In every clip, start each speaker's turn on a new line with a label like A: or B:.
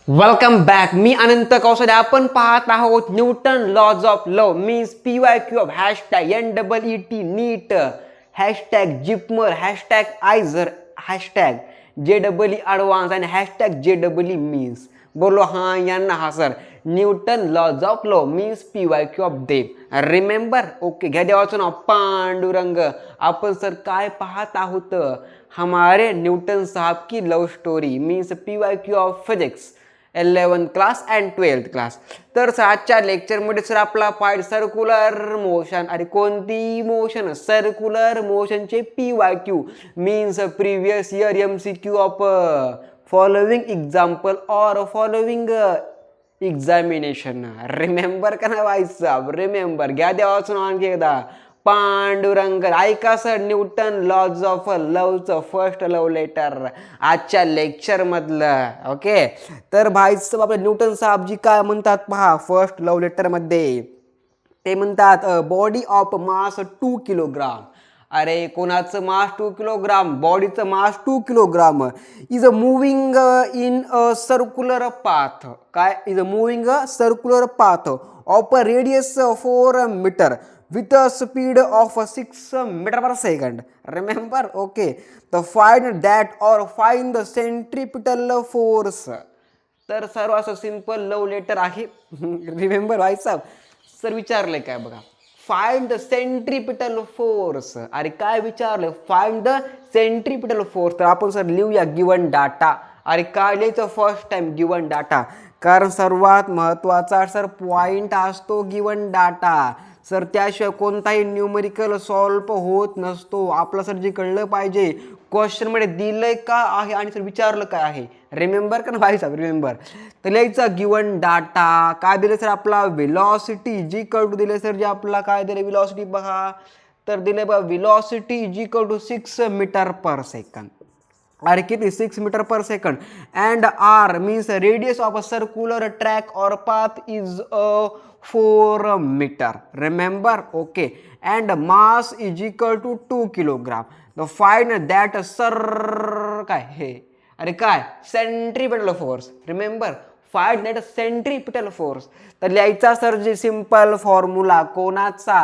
A: Welcome back. मी अनंत कौसले. आपण पाहत आहोत Newton laws of love means PYQ of hashtag NEET NEET, hashtag JIPMER, hashtag IISER, hashtag JEE advanced आणि hashtag JEE Mains. बोलो हां यांना हा sir. Newton laws of love means PYQ of Dev. Remember? Okay. घ्या देवाचं नाव पांडुरंग. आपण सर काय पाहत आहोत? हमारे न्यूटन साहब की love story means PYQ of physics 11th class and 12th class. तर सर आजच्या लेक्चरमध्ये सर आपला पार्ट सर्क्युलर मोशन. अरे कोणती मोशन? सर्क्युलर मोशनचे PYQ means previous year MCQ of following example और फॉलोविंग एक्झामिनेशन. रिमेंबर का ना भाई साहब? रिमेंबर. घ्या देवाचं नाव आणखी एकदा पांडुरंग. ऐका सर न्यूटन लॉज ऑफ लवचं फर्स्ट लव लेटर आजच्या लेक्चर मधलं. ओके. तर भाई साहेब आपले न्यूटन साहेबजी काय म्हणतात पहा फर्स्ट लव लेटर मध्ये. ते म्हणतात बॉडी ऑफ मास 2 किलोग्राम. अरे कोणाचं मास 2 किलोग्राम? बॉडीचं mass 2 kilogram is a moving in a circular path. काय? Is a moving a circular path of a radius 4 metre with a speed of 6 meter per second. Remember? Okay. The find that or find the centripetal force. तर सर्व असं simple लव letter आहे. Remember भाई साहेब? Sir विचारलंय काय बघा. Find the centripetal force. अरे काय विचारलं? Find the centripetal force. तर आपण सर लिहूया गिवन डाटा. अरे काय लिहायचं फर्स्ट टाइम? Given data. कारण सर्वात महत्वाचा सर पॉइंट असतो गिवन डाटा. सर त्याशिवाय कोणताही न्यूमेरिकल सॉल्व होत नसतो. आपलं सर जे कळलं पाहिजे क्वेश्चनमध्ये दिलंय का आहे आणि सर विचारलं काय आहे. रिमेंबर का ना भाई साहेब? रिमेंबर. तर लिहायचं गिवन डाटा. काय दिलं सर? आपला व्हेलॉसिटी जी टू दिले सर. जे आपला काय दिले व्हेलॉसिटी बघा. तर दिले बघा व्हेलॉसिटी जी टू 6 मीटर पर सेकंड. अरे किती? 6 metre per second. And R means radius of a circular track और path is a 4 metre. Remember? Okay. And mass is equal to 2 kilogram. The find that sir काय हे? अरे काय? Centripetal force. Remember? Find that centripetal force. तर लिहायचा sir जे simple formula कोणाचा?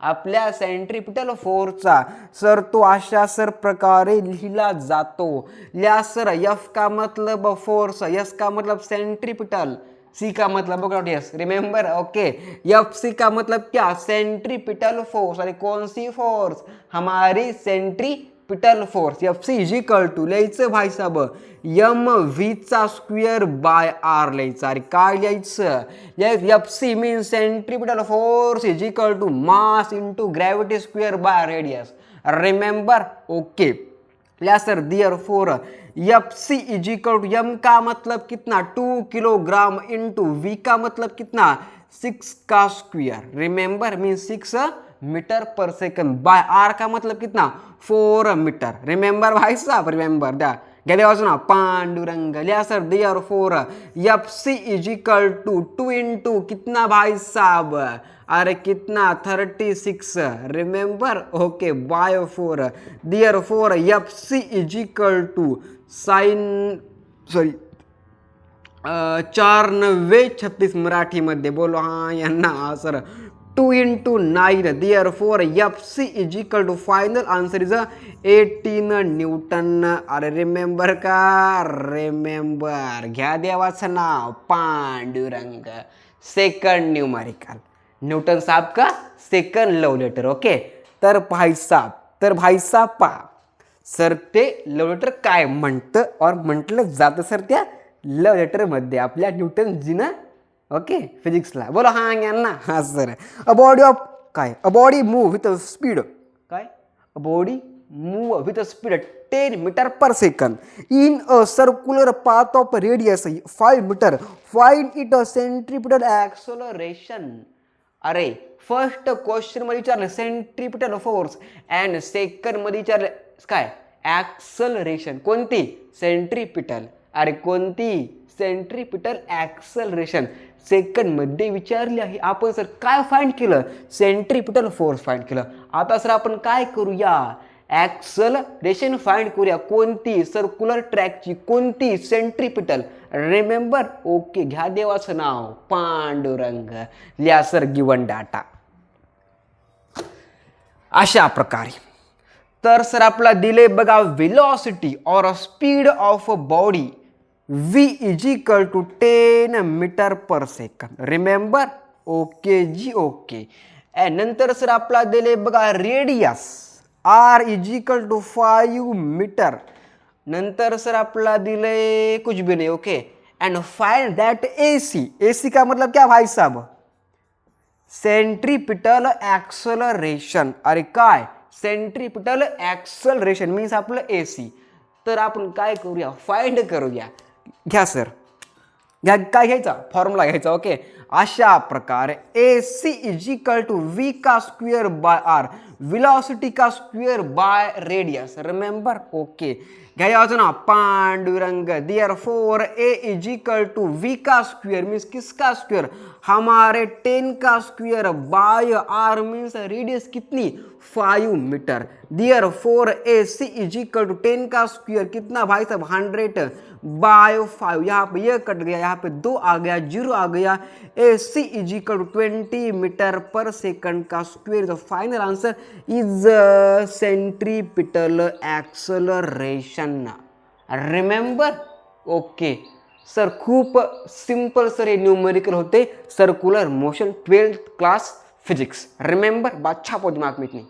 A: आपल्या सेंट्रिपिटल फोर्सचा. सर तो अशा सर प्रकारे लिहिला जातो. लिहा सर F का मतलब फोर्स, S का मतलब सेंट्रिपिटल, C का मतलब यस. रिमेंबर? ओके. FC का मतलब क्या? Centripetal force. अरे कौन सी फोर्स? हमारी centripetal force. FC is equal to लिहायचं भाई साहब MV चा स्क्वेअर बाय R लिहायचं. अरे काय लिहायचं? FC mean centripetal force is equal to mass into gravity square by radius. Remember? Okay. लिहा sir therefore FC is equal to M का मतलब कितना? 2 किलोग्राम इंटू V का मतलब कितना? 6 का square. Remember? Mean 6 metre per second by R का मतलब कितना? 4 मीटर. रिमेंबर भाई साहब? रिमेंबर. द्या गेले वाजून ना पांडुरंग. लिहा sir therefore FC is equal to 2 into कितना भाई साहब? अरे कितना? 36. Remember? Okay. By 4. Therefore FC is equal to sine sorry 496 मराठीमध्ये. बोलो हां यांना हा sir. 2 into 9. Therefore FC is equal to final answer is 18 newton. अरे रिमेंबर का? रिमेंबर. घ्या देवाचं नाव पांडुरंग. सेकंड न्यूमेरिकल न्यूटन साहब का सेकंड लव लेटर. ओके. तर भाई साहब पहा सर ते लव लेटर काय म्हणतं और म्हटलं जातं सर त्या लव लेटर मध्ये आपल्या न्यूटन जीनं. ओके. फिजिक्सला. बोला हां यांना हा सर. अ बॉडी ऑफ काय? A body move with speed. काय? A body move with speed 10 metre per second in a circular path of radius 5 metre. Find it a centripetal acceleration. अरे first question मध्ये विचारलं centripetal force and second मध्ये विचारलं काय? Acceleration. कोणती? Centripetal. अरे कोणती? सेंट्रिपिटल ॲक्सलरेशन सेकंड मध्ये विचारली आहे. आपण सर काय फाइंड केलं? सेंट्रिपिटल फोर्स फाइंड केलं. आता सर आपण काय करूया? ॲक्सलरेशन फाइंड करूया. कोणती सर्क्युलर ट्रॅकची, कोणती सेंट्रिपिटल. रिमेंबर. ओके, घ्या देवाचं नाव पांडुरंग. लिहा सर गिवन डाटा अशा प्रकारे. तर सर आपला दिले बघा व्हेलॉसिटी और speed of a body v is equal to 10 metre per second. Remember. Okay जी ओके. नंतर सर आपला दिले बघा radius r is equal to 5 metre. नंतर सर आपला दिले कुछ भी नहीं. Okay. And find that AC का मतलब क्या भाई साहब? Centripetal acceleration. अरे काय सेंट्रीपिटल ॲक्सलरेशन मीन्स आपलं AC. तर आपण काय करूया, फाइंड करूया. घ्या सर, घ्या काय घ्यायचा, फॉर्म्युला घ्यायचा. ओके. अशा प्रकारे AC is equal to V का स्क्वेअर बाय R, वेलोसिटी का square by radius. Remember. Okay. घ्यायचं ना Pandurang. Therefore A is equal to V का स्क्वेअर मीन्स किसका स्क्वेअर, हमारे 10 का square by R means radius कितनी 5 metre. Therefore AC is equal to 10 का स्क्वेअर कितना भाई साहब 100 बाय 5. यहाँ पे ये कट गया, यहाँ पे 2 आ गया, 0 आ गया. AC is equal to 20 metre per second का square. The final answer is centripetal acceleration. Remember. Okay sir, खूप सिंपल सर हे न्यूमेरिकल होते. Circular motion 12th class physics. Remember. बात छापो दिमाग में इतनी.